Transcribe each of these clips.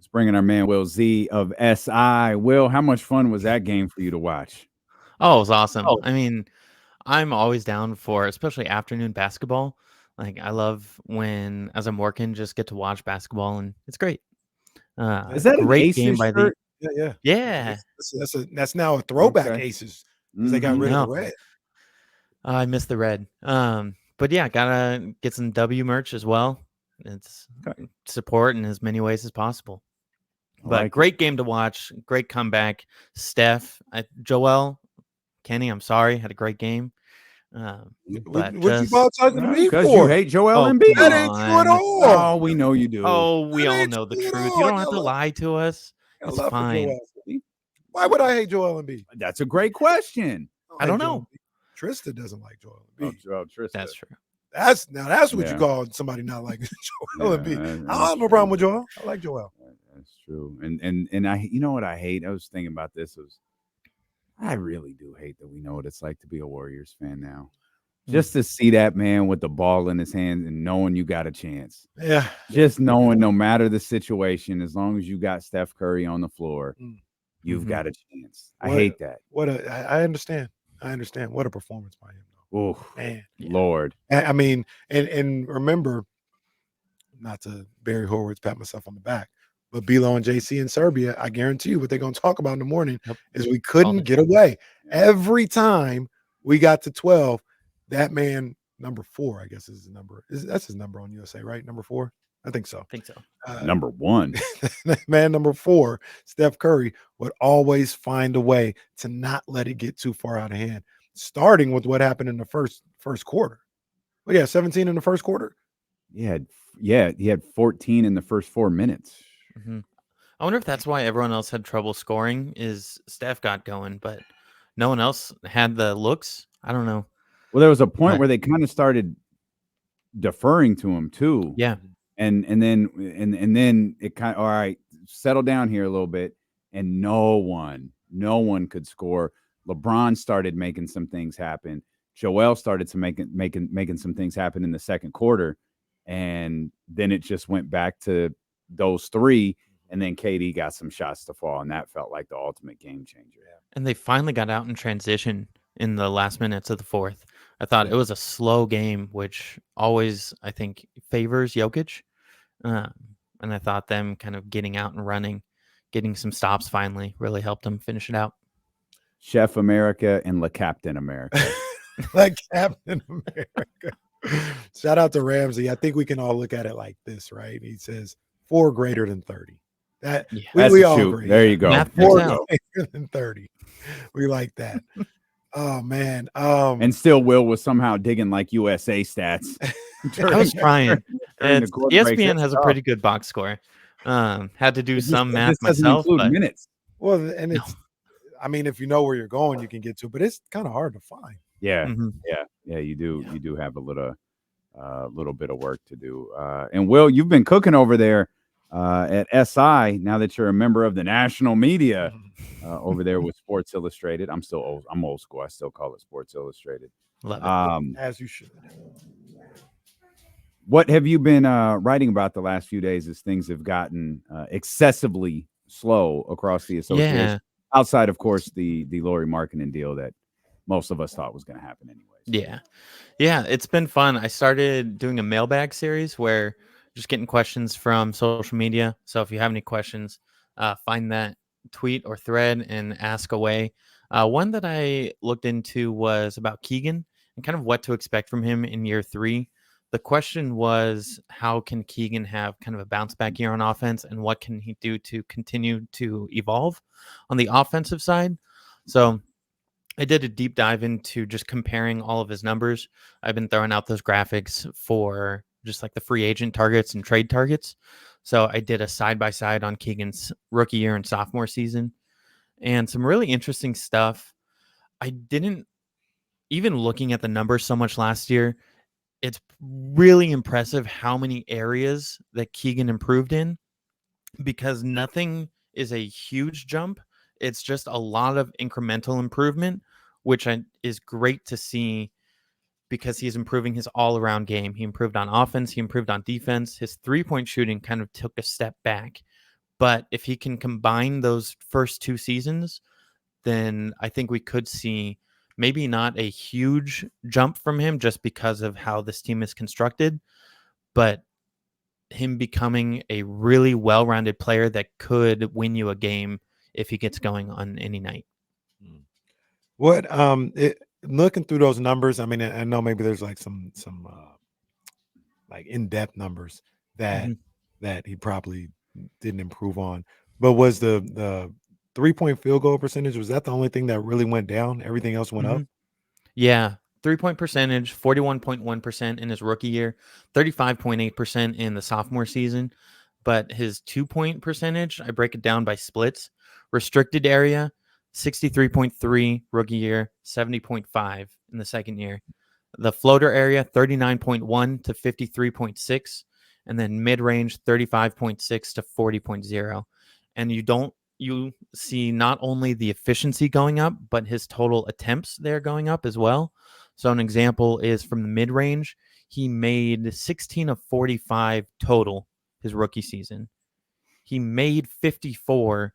Let's bring in our man Will Z of SI. Will, how much fun was that game for you to watch? Oh, it was awesome. Oh, I mean, I'm always down for especially afternoon basketball. Like I love when as I'm working just get to watch basketball and it's great. is that an Great game Aces by the shirt? Yeah, yeah. Yeah. That's now a throwback Okay. Aces because they got Mhm. rid of the No. red. I missed the red. But yeah, gotta get some W merch as well. It's Okay. support in as many ways as possible. I But like it. great game to watch. Great comeback. Steph, Joel, Kenny, I'm sorry, had a great game. But What you just all talking to me Because you for? hate Joel oh Embiid. come That ain't true at on. all. Oh, we know you do. Oh, we That all ain't know the true at truth. You all. don't have to lie to us. I got It's love for fine. Joel. Why would I hate Joel Embiid? That's a great question. I don't know. Trista doesn't like Joel Oh, Embiid. Trista. That's true. That's what you Yeah. call somebody not liking Joel Embiid. I don't That's have no problem with Joel. I like Joel. That's true. And I, you know what I hate? I was thinking about this. I really do hate that we know what it's like to be a Warriors fan now. Just to see that man with the ball in his hands and knowing you got a chance. Yeah. Just knowing no matter the situation, as long as you got Steph Curry on the floor, you've got a chance. I hate that. I understand. I understand. What a performance by him, though. Oh, Man. Lord. I mean, and remember, not to Barry Horowitz pat myself on the back, but Bilo and JC in Serbia, I guarantee you what they're going to talk about in the morning is we couldn't get away. Every time we got to 12, that man, number 4, I guess is the number. That's his number on USA, right? Number 4? I think so. Number 1. Man, number 4, Steph Curry, would always find a way to not let it get too far out of hand, starting with what happened in the first quarter. Well, yeah, 17 in the first quarter. He had 14 in the first 4 minutes. I wonder if that's why everyone else had trouble scoring. Is Steph got going, but no one else had the looks. I don't know. Well, there was a point where they kind of started deferring to him too. Yeah. And then it kind of, all right, settle down here a little bit. And no one could score. LeBron started making some things happen. Joel started to making some things happen in the second quarter. And then it just went back to those 3. And then KD got some shots to fall. And that felt like the ultimate game changer. And they finally got out in transition in the last minutes of the fourth. I thought it was a slow game, which always, I think, favors Jokic. And I thought them kind of getting out and running, getting some stops finally really helped them finish it out. Chef America and La Captain America. Like Captain America. Shout out to Ramsey. I think we can all look at it like this, right? He says 4 greater than 30. That we all agree. There you go. 4 greater than 30. We like that. Oh man. And still Will was somehow digging like USA stats. I was trying. ESPN has a pretty good box score. Had to do some math myself, but minutes. Well, and it's I mean, if you know where you're going, you can get to, but it's kind of hard to find. Yeah. Yeah. You do have a little bit of work to do. And Will, you've been cooking over there at SI now that you're a member of the national media over there with Sports Illustrated. I'm old school. I still call it Sports Illustrated. Love it. As you should. What have you been writing about the last few days as things have gotten excessively slow across the association? Yeah. Outside, of course, the Lauri Markkanen deal that most of us thought was going to happen anyways. Yeah, it's been fun. I started doing a mailbag series where just getting questions from social media. So if you have any questions, find that tweet or thread and ask away. One that I looked into was about Keegan and kind of what to expect from him in year 3. The question was, how can Keegan have kind of a bounce back year on offense, and what can he do to continue to evolve on the offensive side? So I did a deep dive into just comparing all of his numbers. I've been throwing out those graphics for just like the free agent targets and trade targets. So I did a side-by-side on Keegan's rookie year and sophomore season, and some really interesting stuff. I didn't even looking at the numbers so much last year. It's really impressive how many areas that Keegan improved in, because nothing is a huge jump. It's just a lot of incremental improvement, which is great to see because he's improving his all-around game. He improved on offense. He improved on defense. His three-point shooting kind of took a step back, But if he can combine those first 2 seasons, then I think we could see maybe not a huge jump from him just because of how this team is constructed, but him becoming a really well-rounded player that could win you a game if he gets going on any night. What looking through those numbers, I mean, I know maybe there's like some like in-depth numbers that he probably didn't improve on. But was the 3-point field goal percentage, was that the only thing that really went down? Everything else went up? Yeah. 3-point percentage, 41.1% in his rookie year, 35.8% in the sophomore season. But his 2-point percentage, I break it down by splits. Restricted area, 63.3 rookie year, 70.5 in the second year. The floater area, 39.1 to 53.6. And then mid-range, 35.6 to 40.0. And you see not only the efficiency going up, but his total attempts there going up as well. So an example is from the mid-range, he made 16 of 45 total his rookie season. He made 54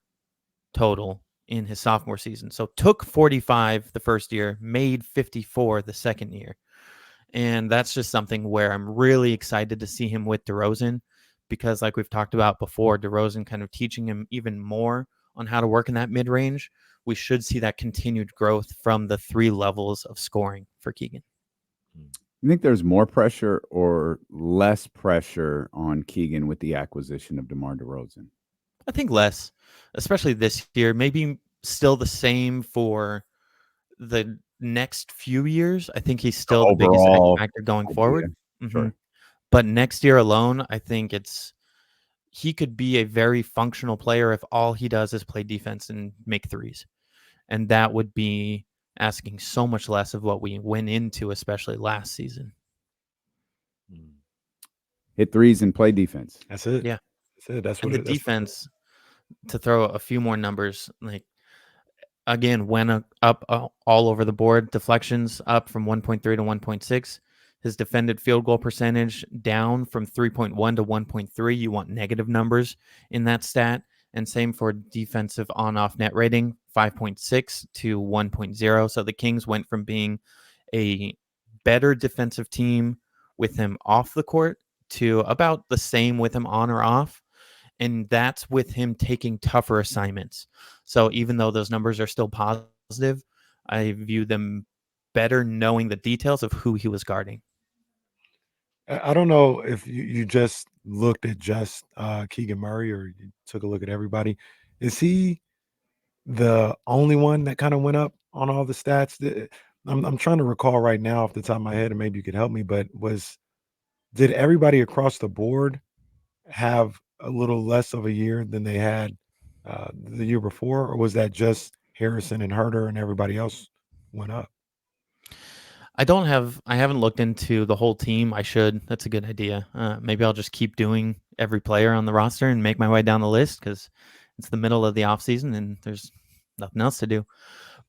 total in his sophomore season. So took 45 the first year, made 54 the second year. And that's just something where I'm really excited to see him with DeRozan, because like we've talked about before, DeRozan kind of teaching him even more on how to work in that mid-range. We should see that continued growth from the 3 levels of scoring for Keegan. You think there's more pressure or less pressure on Keegan with the acquisition of DeMar DeRozan? I think less, especially this year. Maybe still the same for the next few years. I think he's still the biggest X factor going forward. Sure. But next year alone, I think he could be a very functional player if all he does is play defense and make threes. And that would be asking so much less of what we went into, especially last season. Hit threes and play defense. That's it. Yeah. That's it. That's and what the defense, to throw a few more numbers, like, again, went up all over the board. Deflections up from 1.3 to 1.6. His defended field goal percentage down from 3.1 to 1.3. You want negative numbers in that stat. And same for defensive on-off net rating, 5.6 to 1.0. So the Kings went from being a better defensive team with him off the court to about the same with him on or off. And that's with him taking tougher assignments. So even though those numbers are still positive, I view them better knowing the details of who he was guarding. I don't know if you just looked at just Keegan Murray or you took a look at everybody. Is he the only one that kind of went up on all the stats? I'm trying to recall right now off the top of my head, and maybe you could help me, but did everybody across the board have a little less of a year than they had the year before, or was that just Harrison and Herter and everybody else went up? I haven't looked into the whole team. I should. That's a good idea. Maybe I'll just keep doing every player on the roster and make my way down the list, because it's the middle of the offseason and there's nothing else to do.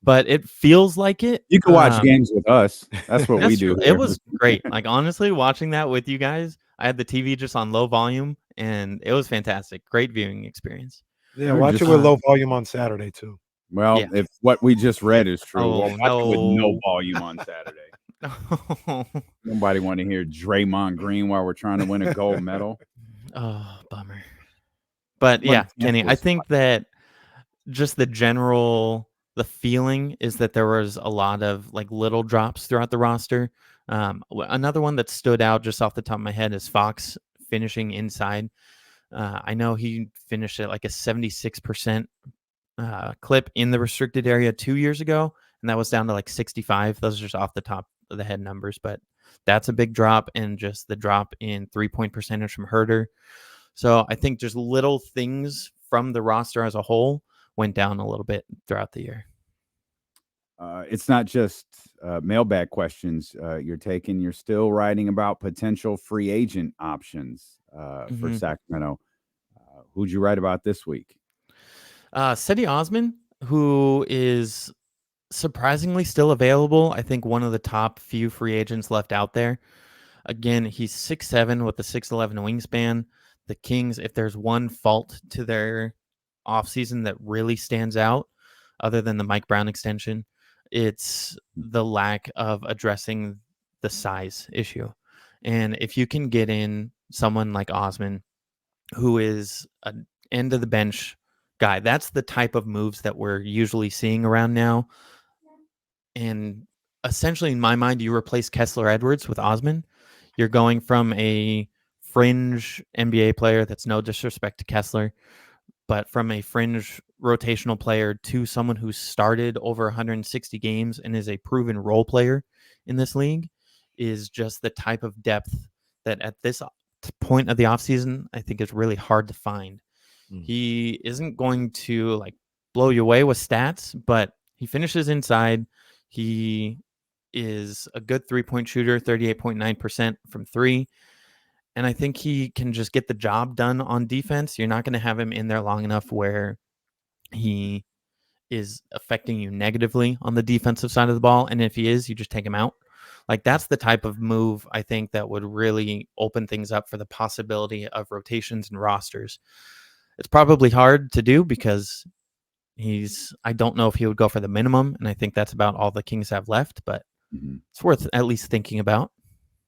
But it feels like it. You can watch games with us. That's what we do. It was great. Like, honestly, watching that with you guys, I had the TV just on low volume and it was fantastic. Great viewing experience. Yeah, watch it with low volume on Saturday too. Well, if what we just read is true, Oh, we'll watch it with no volume on Saturday. Nobody want to hear Draymond Green while we're trying to win a gold medal. Oh, bummer. But yeah, Kenny, I think that just the feeling is that there was a lot of like little drops throughout the roster. Another one that stood out just off the top of my head is Fox finishing inside. I know he finished at like a 76% clip in the restricted area 2 years ago, and that was down to like 65. Those are just off the top of the head numbers, but that's a big drop, and just the drop in 3-point percentage from Herter. So I think just little things from the roster as a whole went down a little bit throughout the year. It's not just mailbag questions you're taking. You're still writing about potential free agent options for Sacramento. Who'd you write about this week? Cedi Osman, who is surprisingly still available. I think one of the top few free agents left out there. Again, he's 6'7" with a 6'11" wingspan. the Kings, if there's one fault to their offseason that really stands out, other than the Mike Brown extension, it's the lack of addressing the size issue. And if you can get in someone like Osman, who is an end of the bench guy, that's the type of moves that we're usually seeing around now. And essentially, in my mind, you replace Kessler Edwards with Osman. You're going from a fringe NBA player, that's no disrespect to Kessler, but from a fringe rotational player to someone who's started over 160 games and is a proven role player in this league, is just the type of depth that at this point of the offseason, I think is really hard to find. He isn't going to like blow you away with stats, but he finishes inside. He is a good 3-point shooter, 38.9% from 3. And I think he can just get the job done on defense. You're not going to have him in there long enough where he is affecting you negatively on the defensive side of the ball. And if he is, you just take him out. Like, that's the type of move I think that would really open things up for the possibility of rotations and rosters. It's probably hard to do because I don't know if he would go for the minimum. And I think that's about all the Kings have left, but it's worth at least thinking about.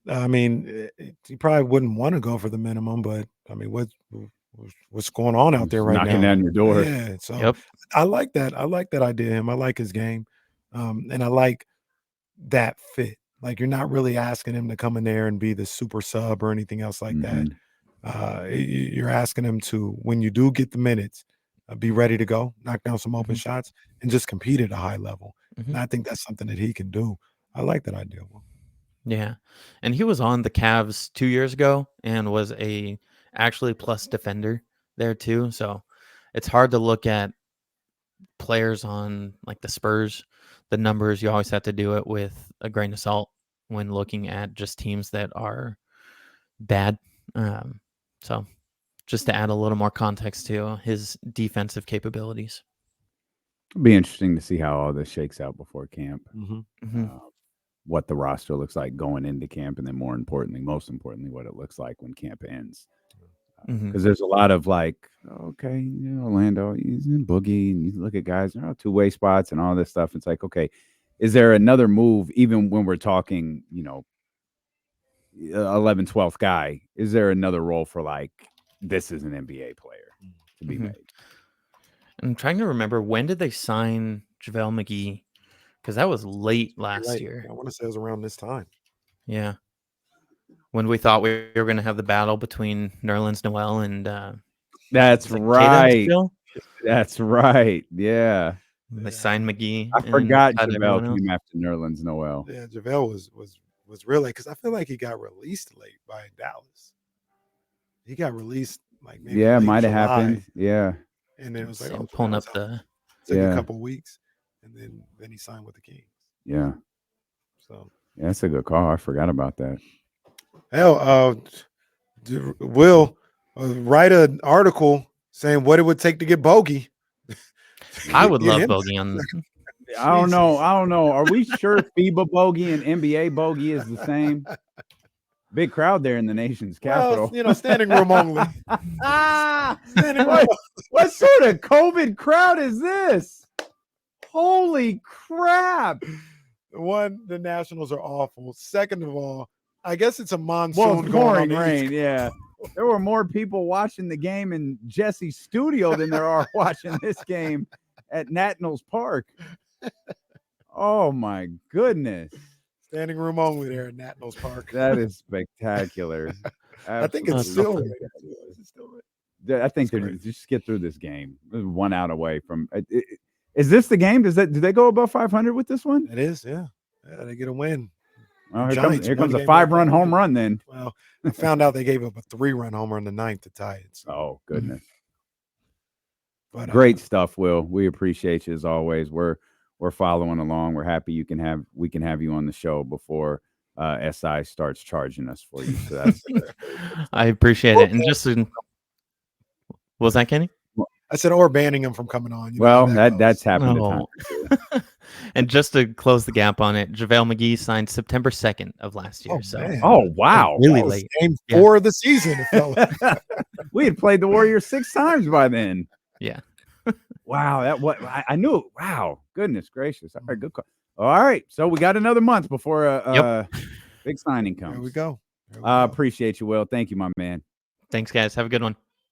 I mean, he probably wouldn't want to go for the minimum, but I mean, what's going on out there right now? Knocking down your door. Yeah, so I like that. I like that idea. I like his game, and I like that fit. Like, you're not really asking him to come in there and be the super sub or anything else like that. You're asking him to, when you do get the minutes, be ready to go, knock down some open shots, and just compete at a high level. And I think that's something that he can do. I like that idea. Yeah. And he was on the Cavs 2 years ago and was a actually plus defender there too. So it's hard to look at players on like the Spurs, the numbers. You always have to do it with a grain of salt when looking at just teams that are bad. So just to add a little more context to his defensive capabilities. It'll be interesting to see how all this shakes out before camp. What the roster looks like going into camp, and then most importantly, what it looks like when camp ends. Because there's a lot of like, okay, Orlando, he's in Boogie, and you look at guys, two-way spots and all this stuff. It's like, okay, is there another move, even when we're talking, 11th, 12th guy, is there another role for like, this is an NBA player to be made? I'm trying to remember, when did they sign JaVale McGee? Because that was late last year. I want to say it was around this time. Yeah. When we thought we were going to have the battle between Nerlens Noel and that's right. That's right. Yeah. They signed McGee. I forgot JaVale came after Nerlens Noel. Yeah, JaVale was really, because I feel like he got released late by Dallas. He got released like maybe might have happened. Yeah. And then it was like, pulling up a couple weeks. And then he signed with the Kings. Yeah. So that's a good call. I forgot about that. Hell, Will write an article saying what it would take to get Bogey. I would love Bogey on this. I don't know. Are we sure FIBA Bogey and NBA Bogey is the same? Big crowd there in the nation's capital. Well, standing room only. Standing room. What sort of COVID crowd is this? Holy crap. One, the Nationals are awful. Second of all, I guess it's a monsoon pouring rain. Yeah. There were more people watching the game in Jesse's studio than there are watching this game at Nat Knowles Park. Oh my goodness. Standing room only there at Nat Knowles Park. That is spectacular. I think it's still right. I think they just get through this game. 1 out away from Is this the game? Do they go above 500 with this one? It is, yeah. They get a win. Well, here comes a 5-run home run then. Well, I found out they gave up a 3-run homer in the 9th to tie it. So. Oh, goodness. But, great stuff, Will. We appreciate you as always. We're following along. We're happy we can have you on the show before SI starts charging us for you. So that's I appreciate it. And just what was that, Kenny? I said, or banning him from coming on. That's happened. And just to close the gap on it, JaVale McGee signed September 2nd of last year. Oh, So man. Oh, wow. really That was late. game Yeah. 4 of the season. It felt like. We had played the Warriors 6 times by then. Yeah. Wow, I knew it. Wow, goodness gracious. All right, good call. All right, so we got another month before a big signing comes. There we go. Appreciate you, Will. Thank you, my man. Thanks, guys. Have a good one.